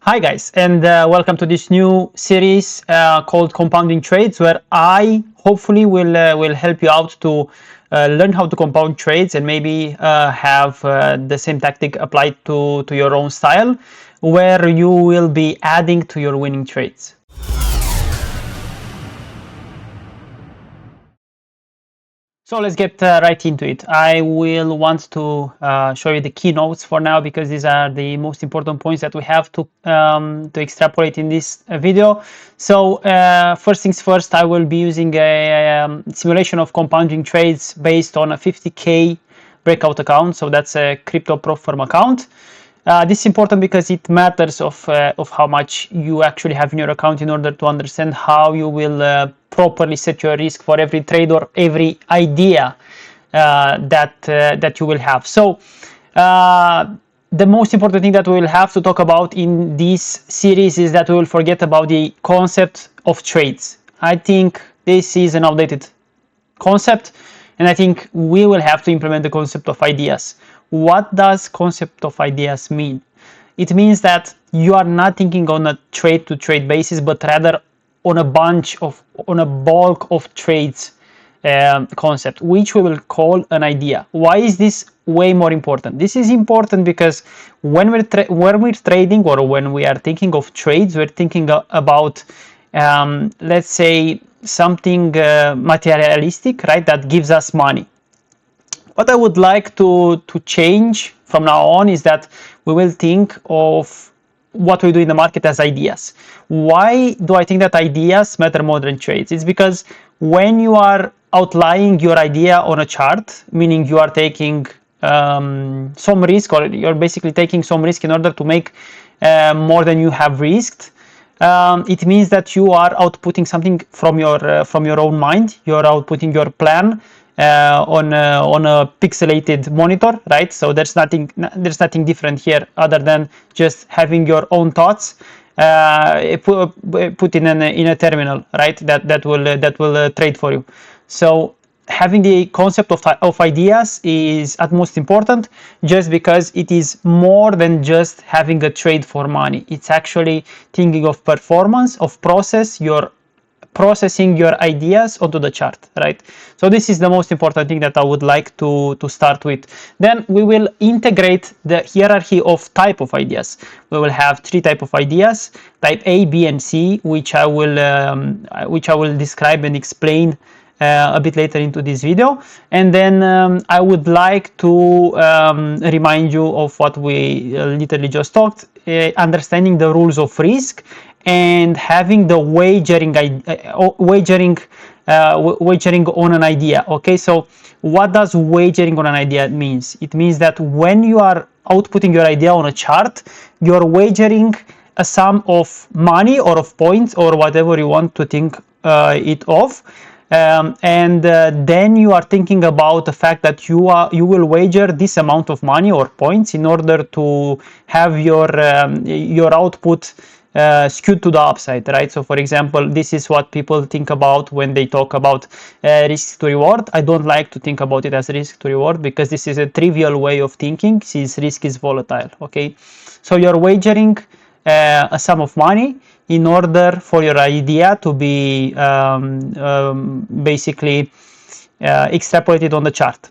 Hi guys, and welcome to this new series called Compounding Trades, where I hopefully will help you out to learn how to compound trades and maybe have the same tactic applied to your own style, where you will be adding to your winning trades. So let's get right into it. I will want to show you the keynotes for now because these are the most important points that we have to extrapolate in this video. So first things first, I will be using a simulation of compounding trades based on a 50K breakout account. So that's a crypto prop firm account. This is important because it matters of how much you actually have in your account in order to understand how you will properly set your risk for every trade or every idea that you will have. So the most important thing that we will have to talk about in this series is that we will forget about the concept of trades. I think this is an outdated concept, and I think we will have to implement the concept of ideas. What does concept of ideas mean? It means that you are not thinking on a trade to trade basis, but rather on a bulk of trades concept, which we will call an idea. Why is this way more important? This is important because when we're trading, or when we are thinking of trades, we're thinking about let's say something materialistic, right? That gives us money. What I would like to change from now on is that we will think of what we do in the market as ideas. Why do I think that ideas matter more than trades? It's because when you are outlining your idea on a chart, meaning you are taking some risk, or you're basically taking some risk in order to make more than you have risked, it means that you are outputting something from your own mind. You're outputting your plan on a pixelated monitor, right? So there's nothing different here other than just having your own thoughts put in a terminal, right? That will trade for you. So having the concept of ideas is at most important, just because it is more than just having a trade for money. It's actually thinking of performance, of process, your processing your ideas onto the chart, right? So this is the most important thing that I would like to start with. Then we will integrate the hierarchy of type of ideas. We will have three type of ideas: type A, B, and C, which I will describe and explain a bit later into this video. And then I would like to remind you of what we literally just talked, understanding the rules of risk and having the wagering on an idea. Okay, so what does wagering on an idea means? It means that when you are outputting your idea on a chart, you're wagering a sum of money or of points or whatever you want to think it of. And then you are thinking about the fact that you will wager this amount of money or points in order to have your output skewed to the upside, right? So for example, this is what people think about when they talk about risk to reward. I don't like to think about it as risk to reward, because this is a trivial way of thinking, since risk is volatile. Okay, so you're wagering a sum of money in order for your idea to be basically extrapolated on the chart.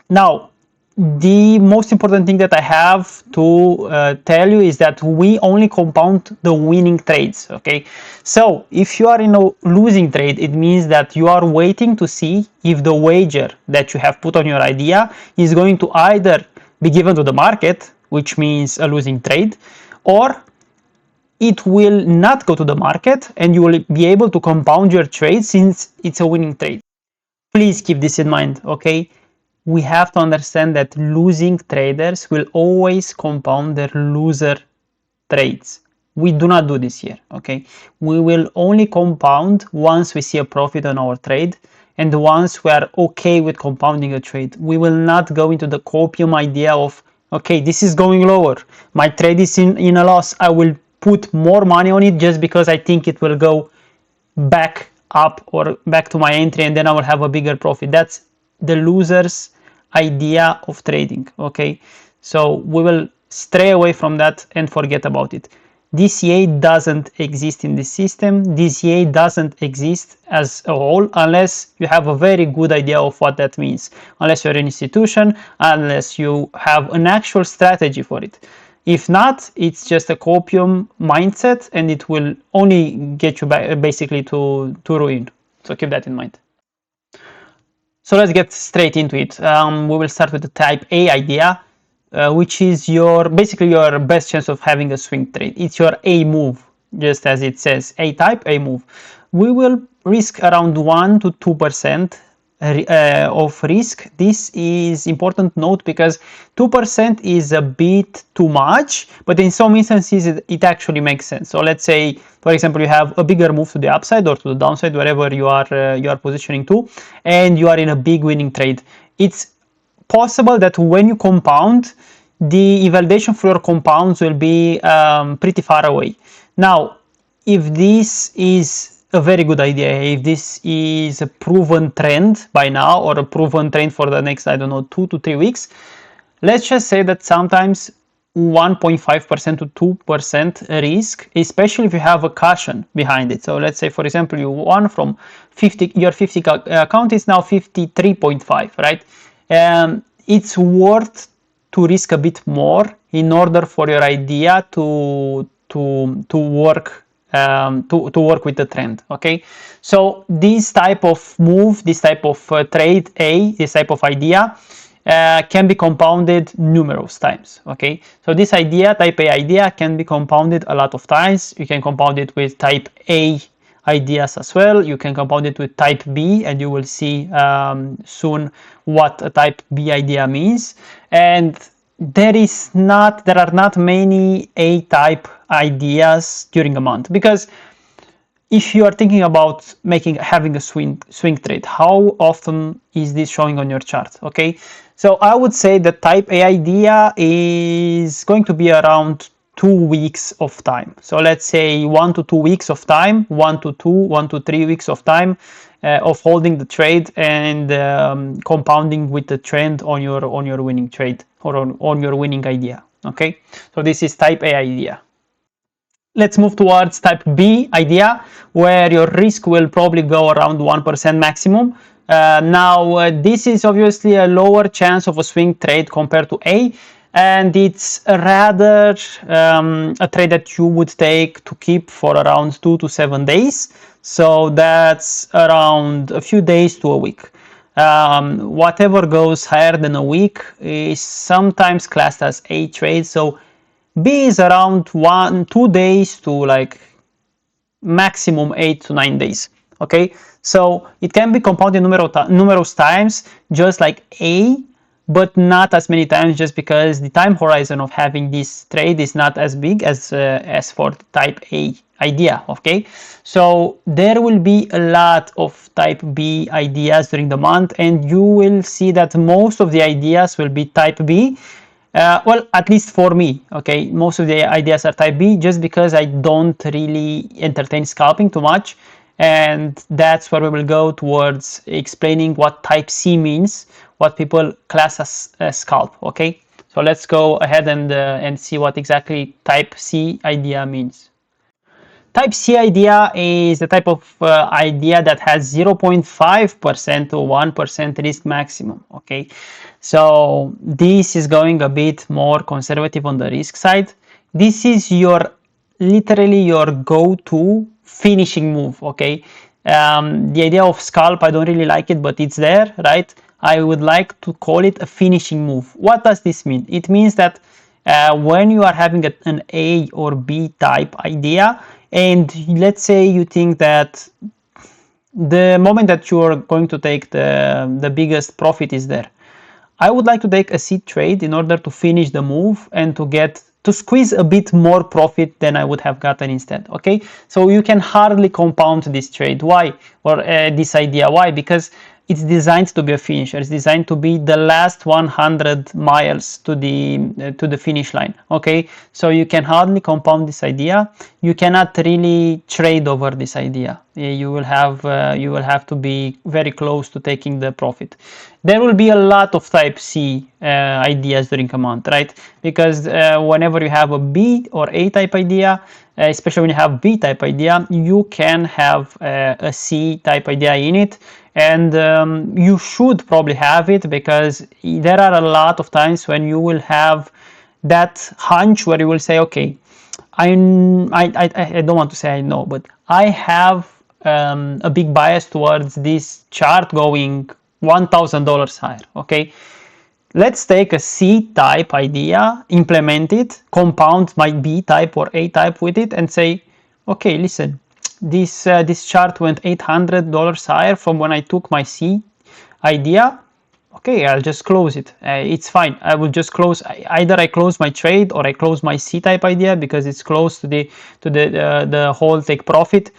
Now, the most important thing that I have to tell you is that we only compound the winning trades. Okay, so if you are in a losing trade, it means that you are waiting to see if the wager that you have put on your idea is going to either be given to the market, which means a losing trade, or it will not go to the market and you will be able to compound your trade since it's a winning trade. Please keep this in mind. Okay, we have to understand that losing traders will always compound their loser trades. We do not do this here. Okay, we will only compound once we see a profit on our trade and once we are okay with compounding a trade. We will not go into the copium idea of, okay, this is going lower, my trade is in a loss, I will put more money on it just because I think it will go back up or back to my entry and then I will have a bigger profit. That's the loser's idea of trading. Okay, so we will stray away from that and forget about it. DCA doesn't exist in this system. DCA doesn't exist as a whole unless you have a very good idea of what that means, unless you're an institution, unless you have an actual strategy for it. If not, it's just a copium mindset, and it will only get you basically to ruin. So keep that in mind. So let's get straight into it. We will start with the type A idea, which is basically your best chance of having a swing trade. It's your A move, just as it says, A type, A move. We will risk around 1 to 2% of risk. This is important note because 2% is a bit too much, but in some instances it actually makes sense. So let's say, for example, you have a bigger move to the upside or to the downside, wherever you are positioning to, and you are in a big winning trade. It's possible that when you compound, the validation for your compounds will be pretty far away. Now, if this is a very good idea, if this is a proven trend by now, or a proven trend for the next, I don't know, 2 to 3 weeks, let's just say that sometimes 1.5% to 2% risk, especially if you have a cushion behind it. So let's say, for example, you won from 50, your 50 account is now 53.5, right? It's worth to risk a bit more in order for your idea to work to work with the trend. Okay, so this type of move, this type of trade this type of idea can be compounded numerous times. Okay, so this idea, type A idea, can be compounded a lot of times. You can compound it with type A ideas as well. You can compound it with type B, and you will see soon what a type B idea means. And there are not many A-type ideas during a month, because if you are thinking about having a swing trade, how often is this showing on your chart? Okay, so I would say the type A idea is going to be around 2 weeks of time. So let's say 1 to 2 weeks of time, 1 to 3 weeks of time of holding the trade and compounding with the trend on your winning trade, or on your winning idea. Okay, so this is type A idea. Let's move towards type B idea, where your risk will probably go around 1% maximum. Now this is obviously a lower chance of a swing trade compared to A, and it's rather a trade that you would take to keep for around 2 to 7 days. So that's around a few days to a week. Whatever goes higher than a week is sometimes classed as A trade. So B is around 1-2 days to like maximum 8 to 9 days. Okay, so it can be compounded numerous times, just like A, but not as many times, just because the time horizon of having this trade is not as big as for type A idea. Okay, so there will be a lot of type B ideas during the month, and you will see that most of the ideas will be type B. Well, at least for me, okay, most of the ideas are type B, just because I don't really entertain scalping too much, and that's where we will go towards explaining what type C means, what people class as scalp. Okay, so let's go ahead and see what exactly type C idea means. Type C idea is the type of idea that has 0.5% to 1% risk maximum. Okay, so this is going a bit more conservative on the risk side. This is literally your go-to finishing move. Okay, the idea of scalp, I don't really like it, but it's there, right? I would like to call it a finishing move. What does this mean? It means that when you are having an A or B type idea, and let's say you think that the moment that you are going to take the biggest profit is there, I would like to take a seed trade in order to finish the move and to squeeze a bit more profit than I would have gotten instead. Okay, so you can hardly compound this trade. Why? Or this idea. Why? Because it's designed to be a finisher. It's designed to be the last 100 miles to the finish line. Okay, so you can hardly compound this idea. You cannot really trade over this idea. you will have to be very close to taking the profit. There will be a lot of type C ideas during a month, right? Because whenever you have a B or A type idea, especially when you have B type idea, you can have a C type idea in it, and you should probably have it, because there are a lot of times when you will have that hunch where you will say, okay, I don't want to say I know, but I have a big bias towards this chart going $1,000 higher. Okay, let's take a C type idea, implement it, compound my B type or A type with it, and say, okay, listen, this chart went $800 higher from when I took my C idea. Okay, I'll just close it. It's fine. I will just close. Either I close my trade or I close my C type idea because it's close to the whole take profit,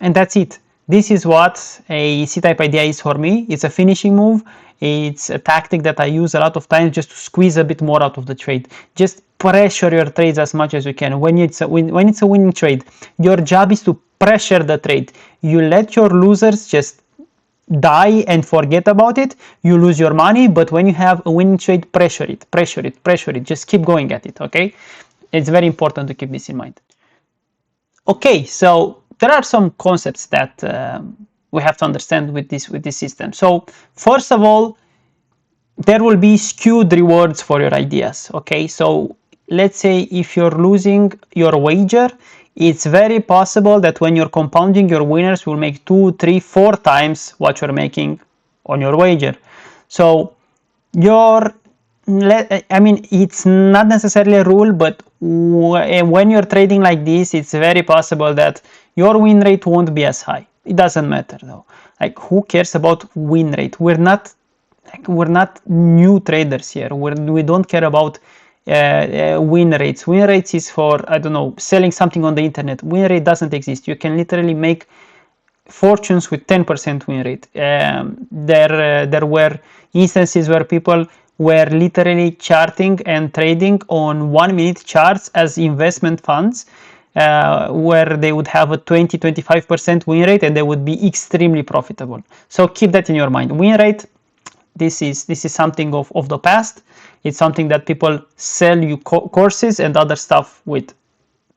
and that's it. This is what a C type idea is for me. It's a finishing move. It's a tactic that I use a lot of times just to squeeze a bit more out of the trade. Just pressure your trades as much as you can. When it's a winning trade, your job is to pressure the trade. You let your losers just die and forget about it, you lose your money. But when you have a winning trade, pressure it, just keep going at it. Okay, it's very important to keep this in mind. Okay, so there are some concepts that we have to understand with this system. So first of all, there will be skewed rewards for your ideas. Okay, so let's say if you're losing your wager, it's very possible that when you're compounding, your winners will make 2, 3, 4 times what you're making on your wager. So it's not necessarily a rule, but when you're trading like this, it's very possible that your win rate won't be as high. It doesn't matter though. Like, who cares about win rate? We're not new traders here. We don't care about win rates. Win rates is for, I don't know, selling something on the internet. Win rate doesn't exist. You can literally make fortunes with 10% win rate. There were instances where people were literally charting and trading on 1 minute charts as investment funds, where they would have a 20-25% win rate and they would be extremely profitable. So keep that in your mind. Win rate, this is something of the past. It's something that people sell you courses and other stuff with.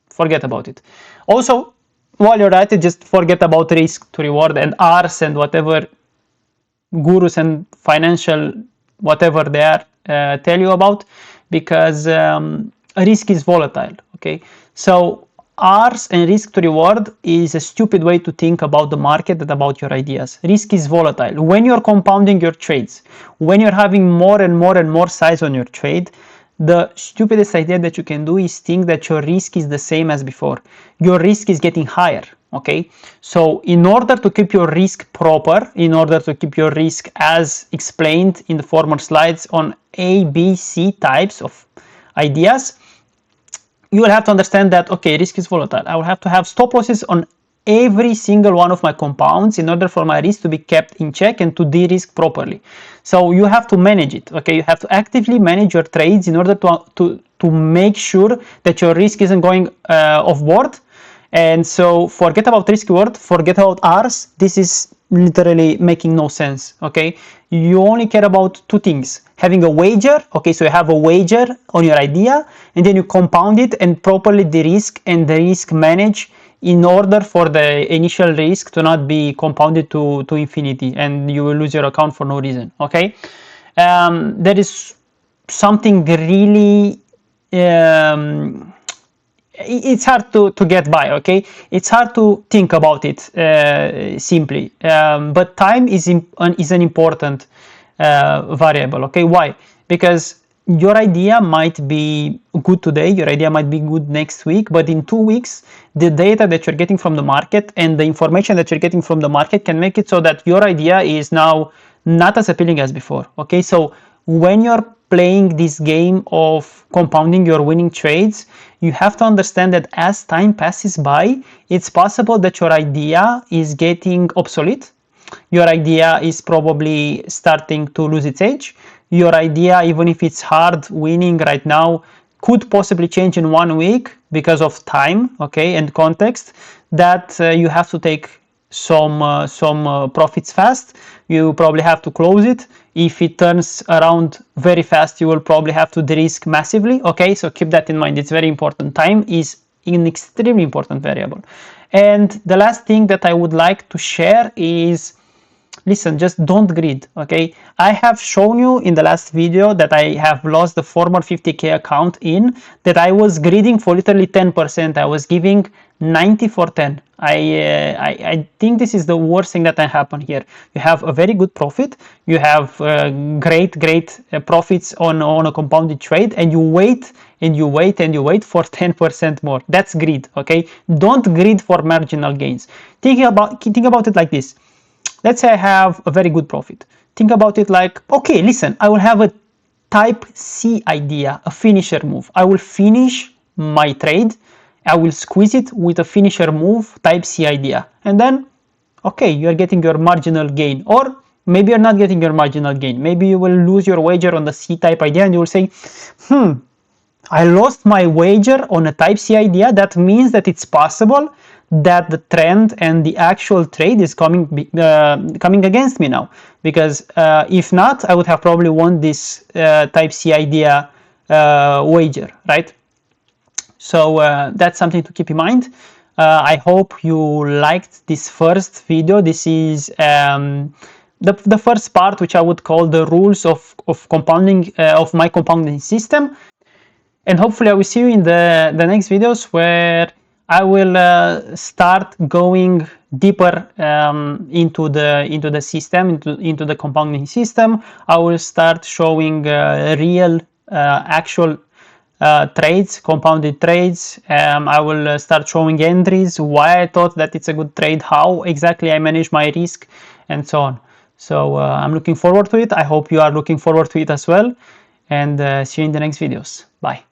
Forget about it. Also, while you're at it, just forget about risk to reward and Rs and whatever gurus and financial whatever they are tell you about, because risk is volatile. Okay, so Rs and risk to reward is a stupid way to think about the market and about your ideas. Risk is volatile. When you're compounding your trades, when you're having more and more and more size on your trade, the stupidest idea that you can do is think that your risk is the same as before. Your risk is getting higher. Okay, so in order to keep your risk proper, in order to keep your risk as explained in the former slides on A, B, C types of ideas, you will have to understand that, okay, risk is volatile. I will have to have stop losses on every single one of my compounds in order for my risk to be kept in check and to de-risk properly. So you have to manage it. Okay, you have to actively manage your trades in order to make sure that your risk isn't going off board. And so forget about risk reward, forget about Rs. This is literally making no sense. Okay, you only care about two things: having a wager. Okay, so you have a wager on your idea, and then you compound it and properly de-risk and the risk manage in order for the initial risk to not be compounded to infinity and you will lose your account for no reason. Okay, there is something really it's hard to get by. Okay, it's hard to think about it simply, but time is an important variable. Okay, why? Because your idea might be good today, your idea might be good next week, but in 2 weeks the data that you're getting from the market and the information that you're getting from the market can make it so that your idea is now not as appealing as before. Okay, so when you're playing this game of compounding your winning trades, you have to understand that as time passes by, it's possible that your idea is getting obsolete. Your idea is probably starting to lose its edge. Your idea, even if it's hard winning right now, could possibly change in 1 week because of time, okay, and context, that you have to take some profits fast, you probably have to close it. If it turns around very fast, you will probably have to de-risk massively. Okay, so keep that in mind. It's very important. Time is an extremely important variable. And the last thing that I would like to share is, listen, just don't greed. Okay, I have shown you in the last video that I have lost the former 50k account in that I was greeding for literally 10%. I was giving 90 for 10. I think this is the worst thing that can happen here. You have a very good profit, you have great profits on a compounded trade, and you wait and you wait and you wait for 10% more. That's greed. Okay, don't greed for marginal gains. Think about it like this. Let's say I have a very good profit. Think about it like, okay, listen, I will have a type C idea, a finisher move. I will finish my trade. I will squeeze it with a finisher move, type C idea. And then, okay, you're getting your marginal gain. Or maybe you're not getting your marginal gain. Maybe you will lose your wager on the C type idea and you will say, I lost my wager on a type C idea. That means that it's possible that the trend and the actual trade is coming against me now, because if not, I would have probably won this type C idea wager, right? So that's something to keep in mind. I hope you liked this first video. This is the first part, which I would call the rules of compounding, of my compounding system. And hopefully I will see you in the next videos, where I will start going deeper into the system, into the compounding system. I will start showing real, actual trades, compounded trades. I will start showing entries, why I thought that it's a good trade, how exactly I manage my risk, and so on. So I'm looking forward to it. I hope you are looking forward to it as well. And see you in the next videos. Bye.